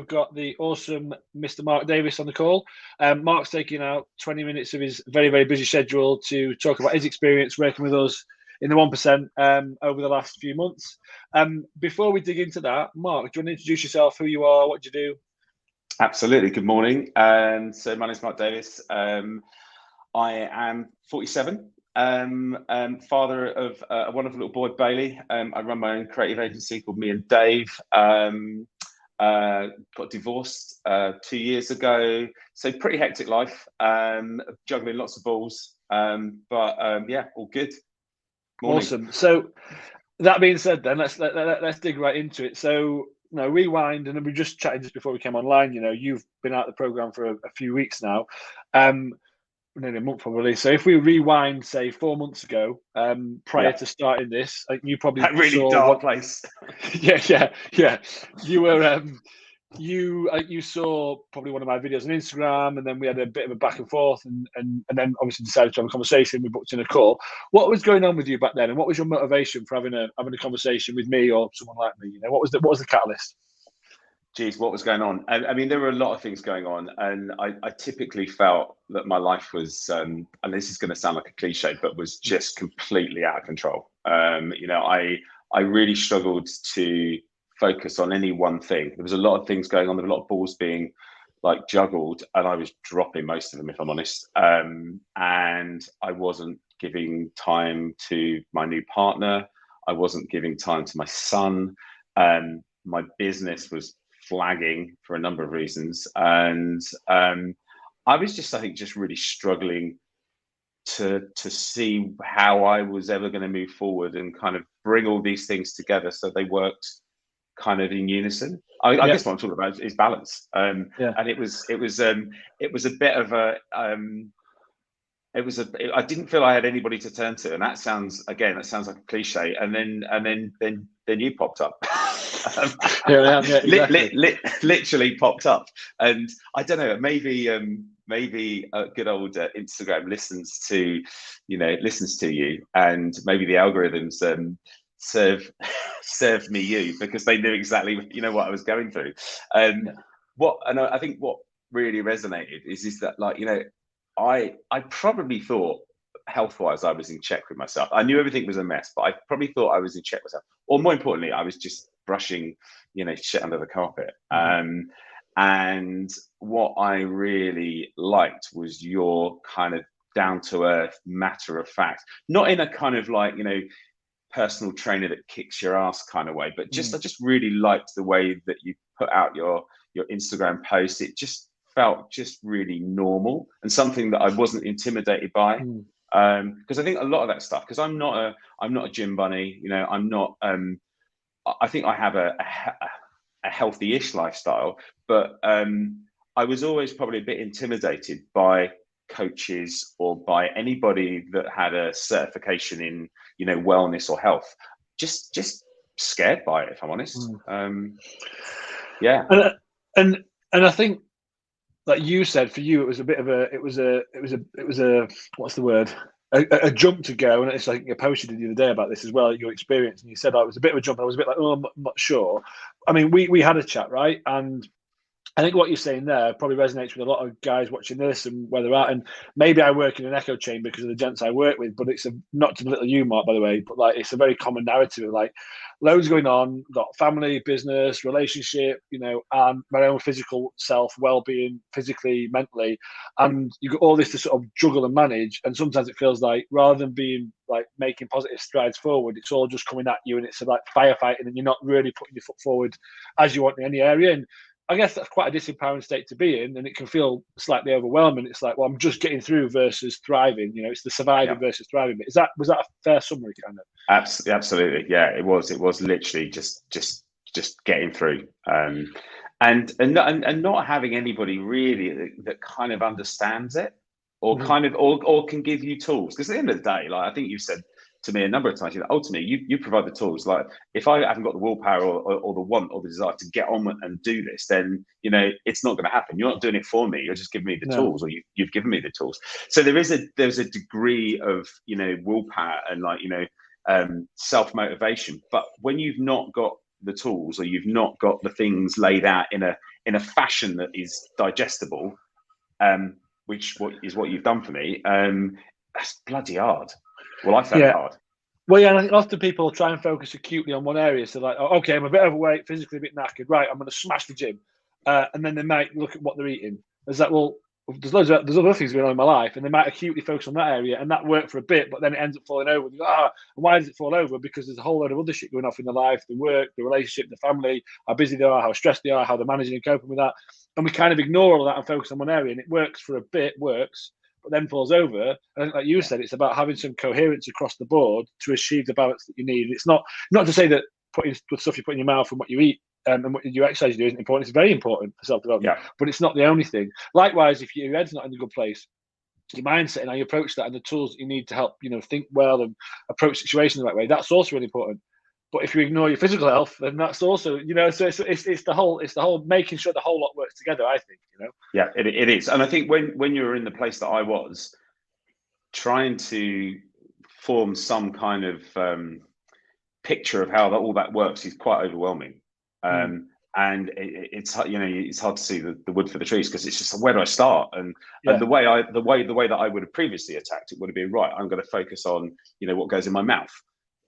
We've got the awesome Mr. Mark Davis on the call. Mark's taking out 20 minutes of his very, very busy schedule to talk about his experience working with us in the 1% over the last few months. Before we dig into that, Mark, do you want to introduce yourself, who you are, what do you do? Absolutely. Good morning. So my name is Mark Davis. I am 47. Father of a wonderful little boy, Bailey. I run my own creative agency called Me and Dave. Got divorced 2 years ago, so pretty hectic life. Juggling lots of balls, but yeah, all good. Morning. Awesome. So that being said, then let's dig right into it. So rewind, and then we just chatted just before we came online. You've been out of the program for a few weeks now, nearly a month probably. So if we rewind, say 4 months ago, prior to starting this, you probably that really dark place. yeah. You were you saw probably one of my videos on Instagram, and then we had a bit of a back and forth, and then obviously decided to have a conversation. We booked in a call. What was going on with you back then, and what was your motivation for having a conversation with me or someone like me? What was the catalyst? Geez, what was going on? I mean, there were a lot of things going on, and I typically felt that my life was, and this is going to sound like a cliche, but was just completely out of control. I really struggled to focus on any one thing. There was a lot of things going on. There were a lot of balls being like juggled, and I was dropping most of them, if I'm honest. And I wasn't giving time to my new partner. I wasn't giving time to my son. My business was flagging for a number of reasons, and I was just really struggling to see how I was ever going to move forward and kind of bring all these things together so they worked kind of in unison. I guess what I'm talking about is balance. And it was a bit of a I didn't feel I had anybody to turn to, and that sounds like a cliche. And then you popped up. Literally popped up, and I don't know. Maybe a good old Instagram listens to you, and maybe the algorithms serve me you, because they knew exactly what I was going through. I think what really resonated is that, like, I probably thought health-wise I was in check with myself. I knew everything was a mess, but I probably thought I was in check with myself. Or more importantly, I was just brushing, shit under the carpet. And what I really liked was your kind of down-to-earth, matter-of-fact, not in a kind of like, personal trainer that kicks your ass kind of way, but I just really liked the way that you put out your Instagram posts. It just felt just really normal and something that I wasn't intimidated by. Because I think a lot of that stuff, because I'm not a gym bunny, I'm not, I think I have a healthy-ish lifestyle, but I was always probably a bit intimidated by coaches or by anybody that had a certification in, wellness or health. Just scared by it, if I'm honest. Yeah. And I think, like you said, for you, it was a bit of a what's the word? A jump to go. And it's like you posted the other day about this as well, your experience, and you said, it was a bit of a jump. I was a bit like, I'm not sure. I mean, we had a chat, right? And I think what you're saying there probably resonates with a lot of guys watching this and where they're at. And maybe I work in an echo chamber because of the gents I work with, but it's not to belittle you, Mark, by the way, but like it's a very common narrative of like loads going on, got family, business, relationship, and my own physical self, well-being, physically, mentally. And you got all this to sort of juggle and manage. And sometimes it feels like rather than being like making positive strides forward, it's all just coming at you, and it's like firefighting, and you're not really putting your foot forward as you want in any area. And I guess that's quite a disempowering state to be in, and it can feel slightly overwhelming. It's like, well, I'm just getting through versus thriving. It's the surviving versus thriving. Was that a fair summary, kind of? Absolutely, yeah. It was literally just getting through, and not having anybody really that kind of understands it, or kind of or can give you tools. Because at the end of the day, like I think you've said to me a number of times, ultimately you provide the tools. Like if I haven't got the willpower or the want or the desire to get on and do this, then it's not going to happen. You're not doing it for me. You're just giving me the tools, or you've given me the tools. So there's a degree of willpower and like self-motivation. But when you've not got the tools, or you've not got the things laid out in in a fashion that is digestible, which is what you've done for me. That's bloody hard. Well, I found it hard. Well, yeah, and I think often people try and focus acutely on one area. So, like, oh, okay, I'm a bit overweight, physically a bit knackered. Right, I'm going to smash the gym, and then they might look at what they're eating. There's like, well, there's other things going on in my life, and they might acutely focus on that area, and that worked for a bit, but then it ends up falling over. And you go, and why does it fall over? Because there's a whole load of other shit going off in their life, the work, the relationship, the family, how busy they are, how stressed they are, how they're managing and coping with that, and we kind of ignore all of that and focus on one area, and it works for a bit, but then falls over. I think, like you said, it's about having some coherence across the board to achieve the balance that you need. It's not to say that putting the stuff you put in your mouth and what you eat and what you exercise you do isn't important. It's very important for self-development, but it's not the only thing. Likewise, if your head's not in a good place, your mindset and how you approach that and the tools that you need to help, think well and approach situations the right way, that's also really important. But if you ignore your physical health, then that's also, so it's the whole making sure the whole lot works together, I think, Yeah, it is. And I think when you were in the place that I was, trying to form some kind of picture of how all that works is quite overwhelming. And it's hard to see the wood for the trees, because it's just, where do I start? And the way that I would have previously attacked it would have been, right, I'm going to focus on what goes in my mouth.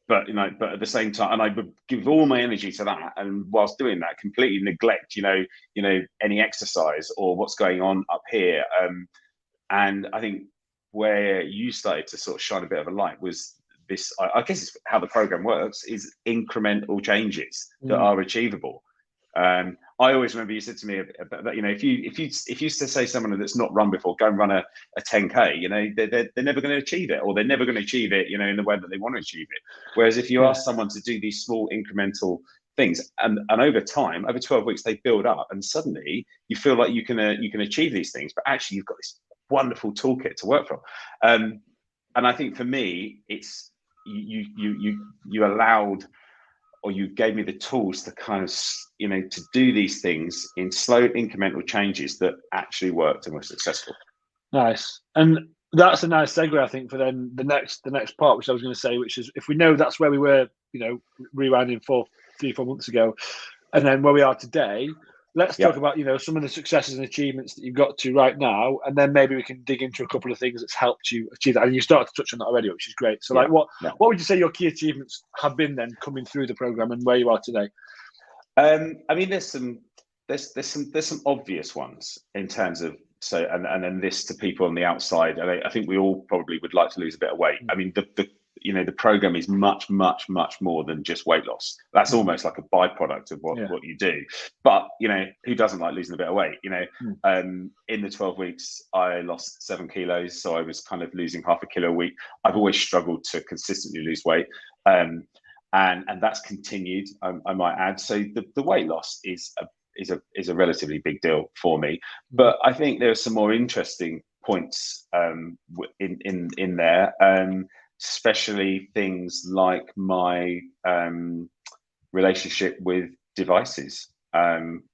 But at the same time, and I would give all my energy to that, and whilst doing that, completely neglect any exercise or what's going on up here. And I think where you started to sort of shine a bit of a light was this. I guess it's how the program works, is incremental changes that are achievable. I always remember you said to me about that, if you say someone that's not run before, go and run a 10K, they're never going to achieve it, or they're never going to achieve it, in the way that they want to achieve it. Whereas if you ask someone to do these small incremental things, and over time, over 12 weeks, they build up, and suddenly you feel like you can achieve these things, but actually you've got this wonderful toolkit to work from. And I think for me, it's you allowed, or you gave me the tools to kind of, to do these things in slow incremental changes that actually worked and were successful. Nice. And that's a nice segue, I think, for then the next part, which I was going to say, which is, if we know that's where we were, rewinding 3-4 months ago, and then where we are today, let's talk about, some of the successes and achievements that you've got to right now, and then maybe we can dig into a couple of things that's helped you achieve that. And you started to touch on that already, which is great. So, what would you say your key achievements have been then, coming through the program and where you are today? I mean, there's some obvious ones in terms of, and then this to people on the outside. And I think we all probably would like to lose a bit of weight. I mean, the program is much, much, much more than just weight loss. That's almost like a byproduct of what you do. But who doesn't like losing a bit of weight? In the 12 weeks, I lost 7 kilos, so I was kind of losing half a kilo a week. I've always struggled to consistently lose weight, and that's continued. I might add. So the weight loss is a relatively big deal for me. But I think there are some more interesting points in there. Especially things like my relationship with devices,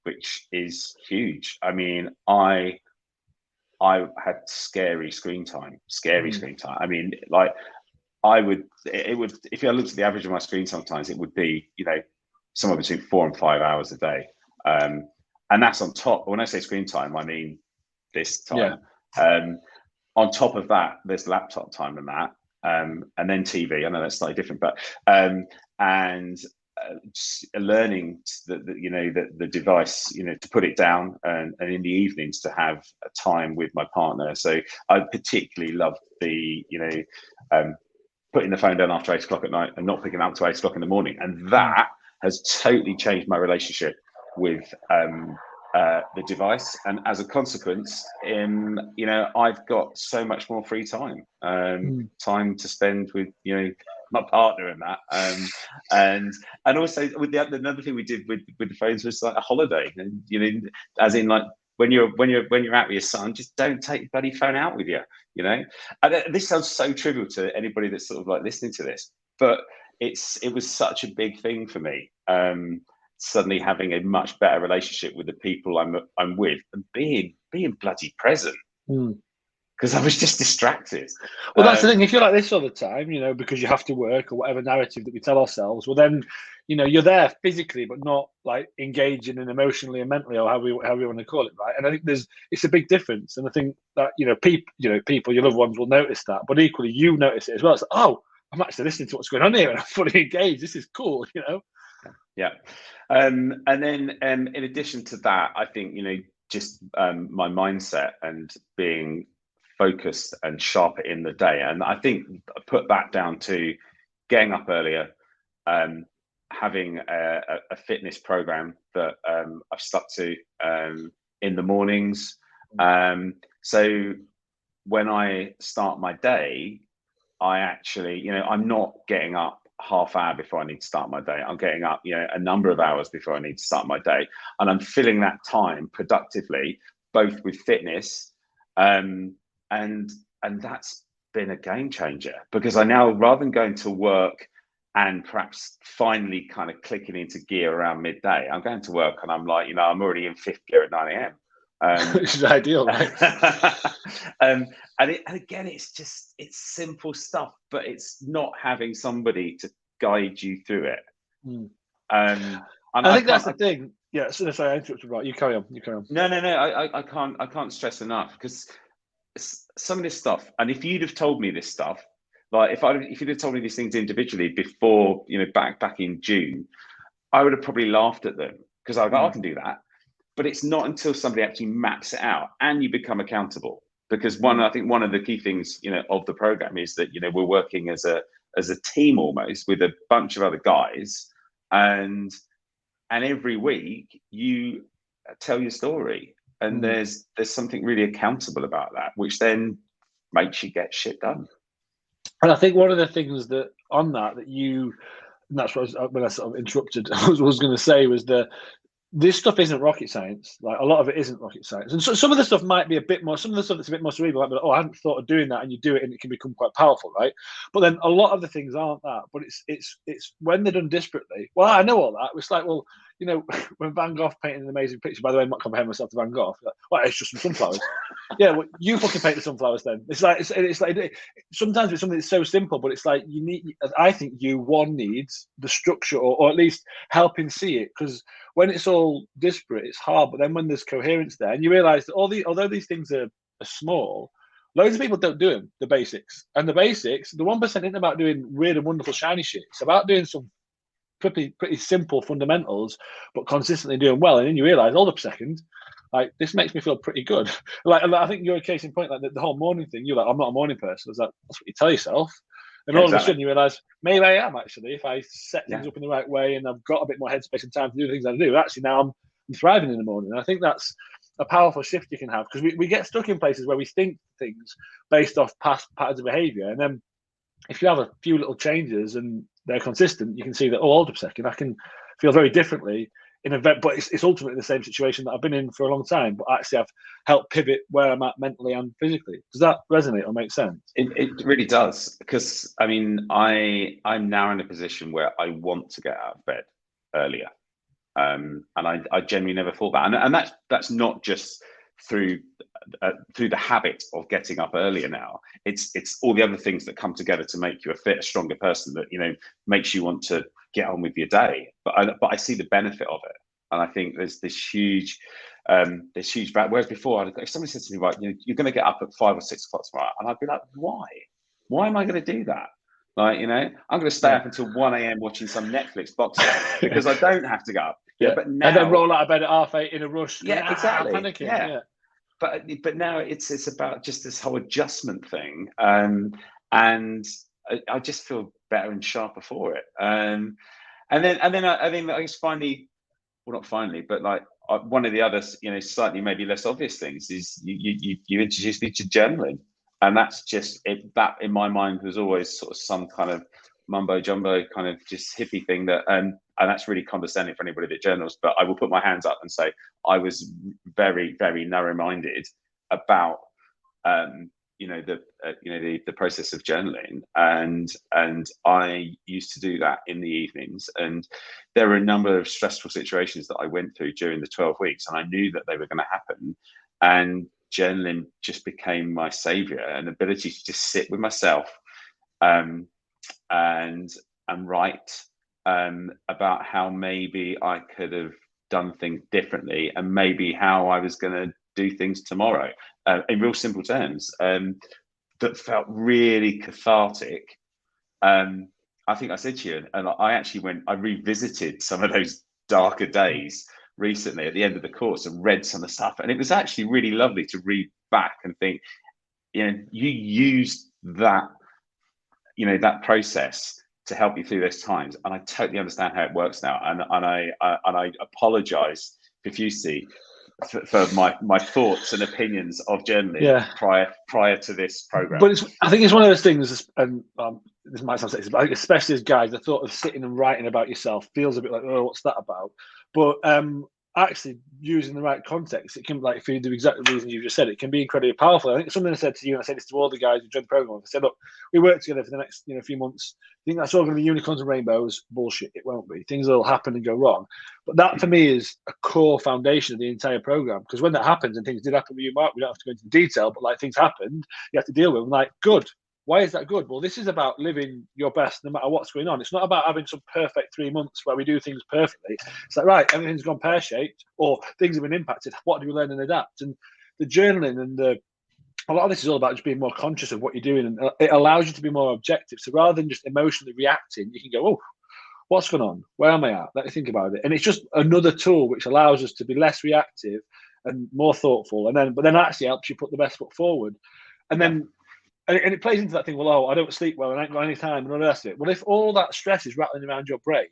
which is huge. I mean, I had scary screen time. I mean, like, it would, if I looked at the average of my screen, sometimes it would be, somewhere between 4 and 5 hours a day. And that's on top. When I say screen time, I mean this time. On top of that, there's laptop time and that. And then TV. I know that's slightly different, but learning the device, to put it down, and in the evenings to have a time with my partner. So I particularly love the putting the phone down after 8 o'clock at night and not picking it up to 8 o'clock in the morning, and that has totally changed my relationship with the device. And as a consequence, I've got so much more free time, time to spend with my partner and that, and also with another thing we did with the phones was like a holiday, and as in, like, when you're out with your son, just don't take your bloody phone out with you. And this sounds so trivial to anybody that's sort of like listening to this, but it was such a big thing for me. Suddenly having a much better relationship with the people I'm with, and being bloody present, because I was just distracted. Well, that's the thing. If you're like this all the time, because you have to work or whatever narrative that we tell ourselves, well, then you're there physically, but not like engaging and emotionally and mentally, or however you want to call it, right? And I think it's a big difference. And I think that people, your loved ones will notice that, but equally you notice it as well. It's like, oh, I'm actually listening to what's going on here, and I'm fully engaged. This is cool, Yeah. And then in addition to that, I think, just my mindset and being focused and sharper in the day. And I think I put that down to getting up earlier, having a fitness program that I've stuck to in the mornings. So when I start my day, I actually, I'm not getting up half hour before I need to start my day. I'm getting up, a number of hours before I need to start my day, and I'm filling that time productively, both with fitness, and that's been a game changer, because I now, rather than going to work and perhaps finally kind of clicking into gear around midday, I'm going to work and I'm like, I'm already in fifth gear at 9 a.m. Which is ideal, right? And again, it's simple stuff, but it's not having somebody to guide you through it. And I think that's the thing. Yeah, so sorry, I interrupted. Right, you carry on. No. I can't stress enough, because some of this stuff, and if you'd have told me this stuff, like if you'd have told me these things individually before, back in June, I would have probably laughed at them, because I go, I can do that. But it's not until somebody actually maps it out and you become accountable. Because I think one of the key things, of the program is that, we're working as a team almost, with a bunch of other guys, and every week you tell your story, and there's something really accountable about that, which then makes you get shit done. And I think one of the things that on that and that's what when I sort of interrupted, I was going to say was this stuff isn't rocket science. Like, a lot of it isn't rocket science, and so some of the stuff might be a bit more. Some of the stuff that's a bit more cerebral, like, I hadn't thought of doing that, and you do it, and it can become quite powerful, right? But then a lot of the things aren't that. But it's when they're done disparately. Well, I know all that. It's like, well, when Van Gogh painted an amazing picture. By the way, I'm not comparing myself to Van Gogh. Well, it's just some sunflowers. Yeah, well, you fucking paint the sunflowers then. It's like sometimes it's something that's so simple, but it's like I think one needs the structure, or at least helping see it, because when it's all disparate, it's hard. But then when there's coherence there, and you realise that although these things are small, loads of people don't do them, the basics. And the basics, the 1% isn't about doing weird and wonderful shiny shit. It's about doing some pretty simple fundamentals, but consistently doing well. And then you realise, hold up a second, like, this makes me feel pretty good. Like, I think you're a case in point, like the whole morning thing. You're like, I'm not a morning person. It's like, that's what you tell yourself. And all of a sudden you realise, maybe I am, actually, if I set things up in the right way and I've got a bit more headspace and time to do the things I do. Actually, now I'm thriving in the morning. And I think that's a powerful shift you can have, because we get stuck in places where we think things based off past patterns of behaviour. And then if you have a few little changes and they're consistent, you can see that, hold up a second, I can feel very differently in a but it's ultimately the same situation that I've been in for a long time, but actually I've helped pivot where I'm at mentally and physically. Does that resonate or make sense? It really does, because I mean, I'm now in a position where I want to get out of bed earlier, and I genuinely never thought that, and that's not just through the habit of getting up earlier now. It's all the other things that come together to make you a fitter, stronger person that makes you want to get on with your day. But I see the benefit of it, and I think there's this huge whereas before, if somebody said to me, right, you're going to get up at 5 or 6 o'clock tomorrow, and I'd be like, why am I going to do that? Like, I'm going to stay up until 1 a.m. watching some Netflix box set because I don't have to go up. Yeah, but now, and then roll out of bed at 8:30 in a rush. Yeah, exactly. Panicking. Yeah. But now it's about just this whole adjustment thing, and I just feel better and sharper for it. And then I think I guess finally, well, not finally, but like one of the other slightly maybe less obvious things is you introduced me to journaling, and that's just that in my mind was always sort of some kind of mumbo jumbo kind of just hippie thing that and that's really condescending for anybody that journals, but I will put my hands up and say I was very, very narrow-minded about the process of journaling, and I used to do that in the evenings, and there were a number of stressful situations that I went through during the 12 weeks, and I knew that they were going to happen, and journaling just became my savior, an ability to just sit with myself and write about how maybe I could have done things differently, and maybe how I was going to do things tomorrow, in real simple terms, that felt really cathartic. I think I said to you, and I revisited some of those darker days recently at the end of the course and read some of the stuff, and it was actually really lovely to read back and think, you used that, that process to help you through those times, and I totally understand how it works now, and I apologize profusely for my thoughts and opinions of journaling prior to this program. But I think it's one of those things, and this might sound sexy, but especially as guys, the thought of sitting and writing about yourself feels a bit like, oh, what's that about? But actually using the right context, it can, like, if you do exactly the reason you just said, it can be incredibly powerful. I think something I said to you, and I said this to all the guys who joined the program, I said, look, we work together for the next few months. I think that's all going to be unicorns and rainbows. Bullshit, it won't be. Things will happen and go wrong. But that, for me, is a core foundation of the entire program, because when that happens, and things did happen with you, Mark, we don't have to go into detail, but like, things happened, you have to deal with them. Like, good. Why is that good? Well, this is about living your best no matter what's going on. It's not about having some perfect 3 months where we do things perfectly. It's like, right, everything's gone pear-shaped, or things have been impacted. What do we learn and adapt? And the journaling and a lot of this is all about just being more conscious of what you're doing, and it allows you to be more objective. So rather than just emotionally reacting, you can go, oh, what's going on? Where am I at? Let me think about it. And it's just another tool which allows us to be less reactive and more thoughtful. But then actually helps you put the best foot forward. And then, and it plays into that thing, well, oh, I don't sleep well, and I ain't got any time, and all the rest of it. Well, if all that stress is rattling around your brain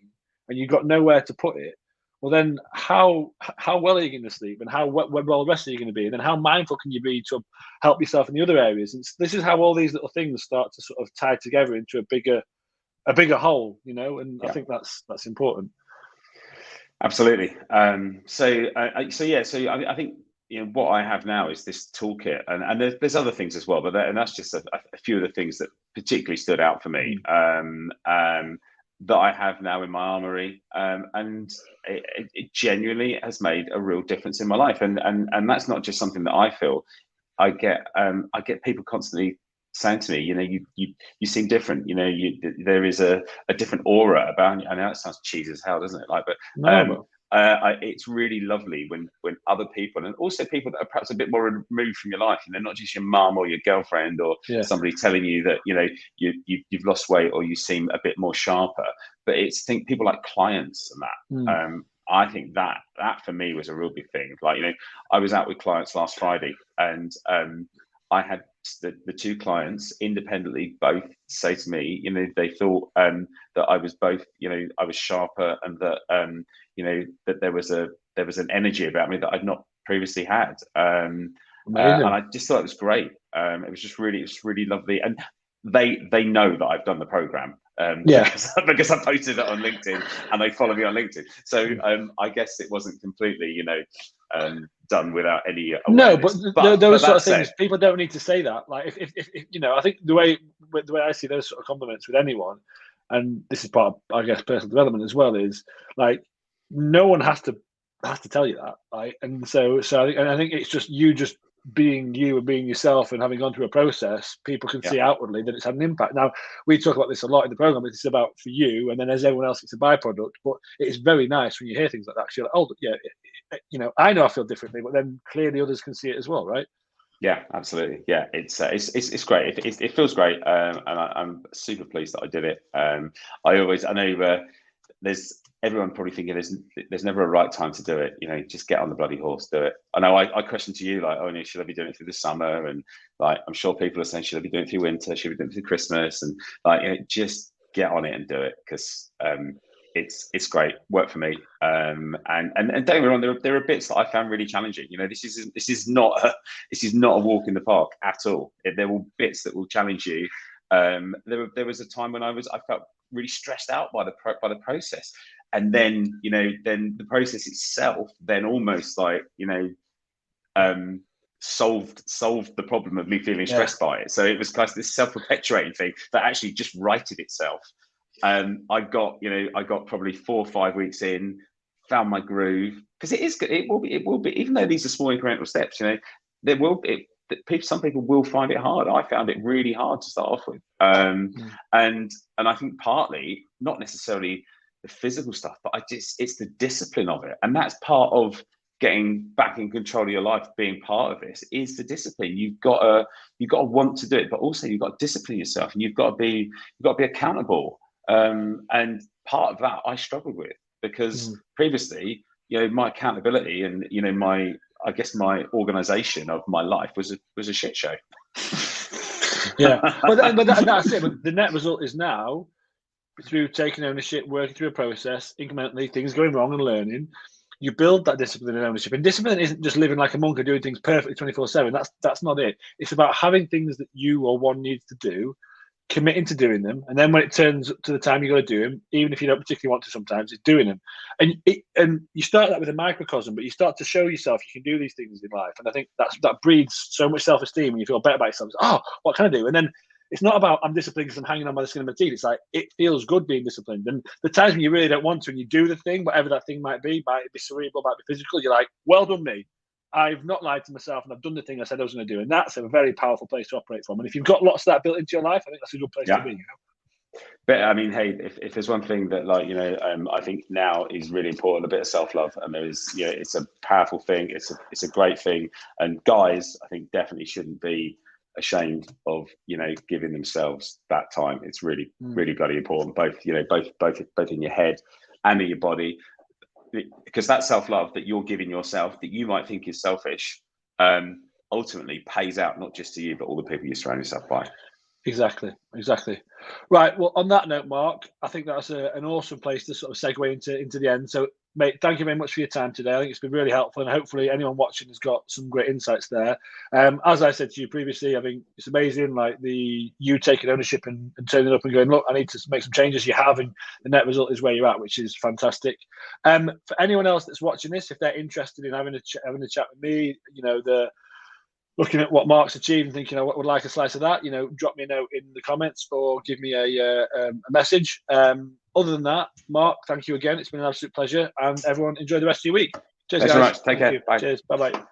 and you've got nowhere to put it, well, then how well are you going to sleep, and how well rested are you going to be? And then how mindful can you be to help yourself in the other areas? And this is how all these little things start to sort of tie together into a bigger whole, and I think that's important. Absolutely. So I think, what I have now is this toolkit, and there's other things as well, but that's just a few of the things that particularly stood out for me, that I have now in my armory, and it genuinely has made a real difference in my life, and that's not just something that I feel. I get people constantly saying to me, you seem different. There is a different aura about you. I know that sounds cheesy as hell, doesn't it? Like, but no. It's really lovely when other people, and also people that are perhaps a bit more removed from your life, not just your mum or your girlfriend or somebody telling you that you've lost weight or you seem a bit more sharper, but think people like clients and that. I think that for me was a real big thing. Like, I was out with clients last Friday, and I had the two clients independently both say to me, they thought that I was both, I was sharper, and that that there was an energy about me that I'd not previously had, and I just thought it was great. It was really lovely, and they know that I've done the program, because I posted it on LinkedIn and they follow me on LinkedIn. So I guess it wasn't completely, done without any awareness. No, but those sort of things, people don't need to say that. Like, if I think the way I see those sort of compliments with anyone, and this is part of, I guess, personal development as well, is like, no one has to tell you that, right? And I think it's just you just being you and being yourself and having gone through a process, people can see outwardly that it's had an impact. Now, we talk about this a lot in the program. It's about for you, and then as everyone else, it's a byproduct. But it's very nice when you hear things like that. You're like, oh, yeah, I know I feel differently, but then clearly others can see it as well, right? Yeah, absolutely. Yeah, it's great. It feels great, and I'm super pleased that I did it. I know there's everyone probably thinking there's never a right time to do it. Just get on the bloody horse, do it. I know I questioned to you, like, oh, should I be doing it through the summer? And like, I'm sure people are saying, should I be doing it through winter? Should I be doing it through Christmas? And like, just get on it and do it, because it's great work for me. And don't get me wrong, there are bits that I found really challenging. This is not a walk in the park at all. There will bits that will challenge you. There was a time when I felt really stressed out by the process, and then the process itself then almost like solved the problem of me feeling stressed by it. So it was kind of this self-perpetuating thing that actually just righted itself. I got probably 4 or 5 weeks in, found my groove, because it will be, even though these are small incremental steps, some people will find it hard. I found it really hard to start off with, and I think partly not necessarily the physical stuff, but it's the discipline of it. And that's part of getting back in control of your life. Being part of this is the discipline. You've got to want to do it, but also you've got to discipline yourself, and you've got to be accountable. And part of that I struggled with, because previously, my accountability and, my organization of my life was a shit show. Yeah, but that's it. But the net result is now, through taking ownership, working through a process, incrementally, things going wrong and learning, you build that discipline and ownership. And discipline isn't just living like a monk and doing things perfectly 24/7. That's not it. It's about having things that you or one needs to do, committing to doing them, and then when it turns to the time you got to do them, even if you don't particularly want to, sometimes it's doing them. And you start that with a microcosm, but you start to show yourself you can do these things in life. And I think that breeds so much self-esteem, and you feel better about yourself. Oh, what can I do? And then it's not about I'm disciplined because I'm hanging on by the skin of my teeth. It's like it feels good being disciplined. And the times when you really don't want to, and you do the thing, whatever that thing might be cerebral, might be physical, you're like, well done me. I've not lied to myself, and I've done the thing I said I was going to do. And that's a very powerful place to operate from. And if you've got lots of that built into your life, I think that's a good place to be. But I mean, hey, if there's one thing that, I think now is really important, a bit of self-love, and there is, it's a powerful thing. It's a great thing. And guys, I think definitely shouldn't be ashamed of, giving themselves that time. It's really, really bloody important, both in your head and in your body. Because that self-love that you're giving yourself, that you might think is selfish, ultimately pays out not just to you, but all the people you surround yourself by. Exactly. Right. Well, on that note, Mark, I think that's an awesome place to sort of segue into the end. So, mate, thank you very much for your time today. I think it's been really helpful, and hopefully anyone watching has got some great insights there. As I said to you previously, I think it's amazing, like you taking ownership and turning up and going, look, I need to make some changes. You have, and the net result is where you're at, which is fantastic. For anyone else that's watching this, if they're interested in having a chat with me, looking at what Mark's achieved and thinking I would like a slice of that, drop me a note in the comments or give me a message. Other than that, Mark, thank you again. It's been an absolute pleasure, and everyone enjoy the rest of your week. Cheers, Thanks guys. so much. Take care. Bye. Cheers. Bye-bye.